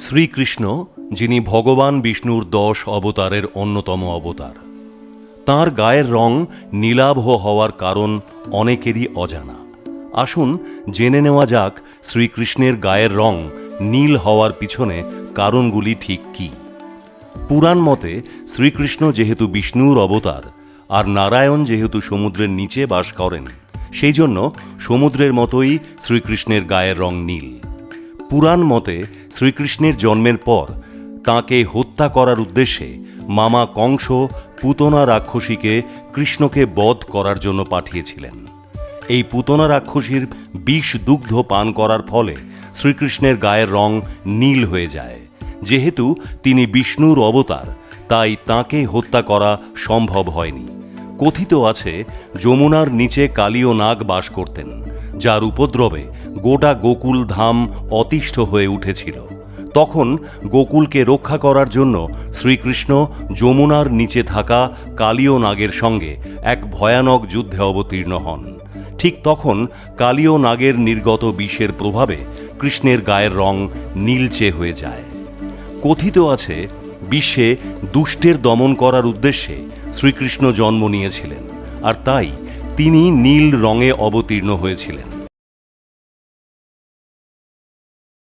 শ্রীকৃষ্ণ, যিনি ভগবান বিষ্ণুর 10 অবতারের অন্যতম অবতার, তাঁর গায়ের রং নীলাভ হওয়ার কারণ অনেকেরই অজানা। আসুন জেনে নেওয়া যাক শ্রীকৃষ্ণের গায়ের রং নীল হওয়ার পিছনে কারণগুলি ঠিক কী। পুরাণ মতে শ্রীকৃষ্ণ যেহেতু বিষ্ণুর অবতার আর নারায়ণ যেহেতু সমুদ্রের নিচে বাস করেন, সেই জন্য সমুদ্রের মতোই শ্রীকৃষ্ণের গায়ের রং নীল। পুরাণ মতে শ্রীকৃষ্ণের জন্মের পর তাঁকে হত্যা করার উদ্দেশ্যে মামা কংস পুতনা রাক্ষসীকে কৃষ্ণকে বধ করার জন্য পাঠিয়েছিলেন। এই পুতনা রাক্ষসীর বিষ দুগ্ধ পান করার ফলে শ্রীকৃষ্ণের গায়ের রং নীল হয়ে যায়। যেহেতু তিনি বিষ্ণুর অবতার, তাই তাঁকে হত্যা করা সম্ভব হয়নি। কথিত আছে যমুনার নিচে কালীয় নাগ বাস করতেন, যার উপদ্রবে গোটা গোকুল ধাম অতিষ্ঠ হয়ে উঠেছিল। তখন গোকুলকে রক্ষা করার জন্য শ্রীকৃষ্ণ যমুনার নিচে থাকা কালীয় নাগের সঙ্গে এক ভয়ানক যুদ্ধে অবতীর্ণ হন। ঠিক তখন কালীয় নাগের নির্গত বিষের প্রভাবে কৃষ্ণের গায়ের রং নীলচে হয়ে যায়। কথিত আছে বিশ্বে দুষ্টের দমন করার উদ্দেশ্যে শ্রীকৃষ্ণ জন্ম নিয়েছিলেন, আর তাই তিনি নীল রঙে অবতীর্ণ হয়েছিলেন।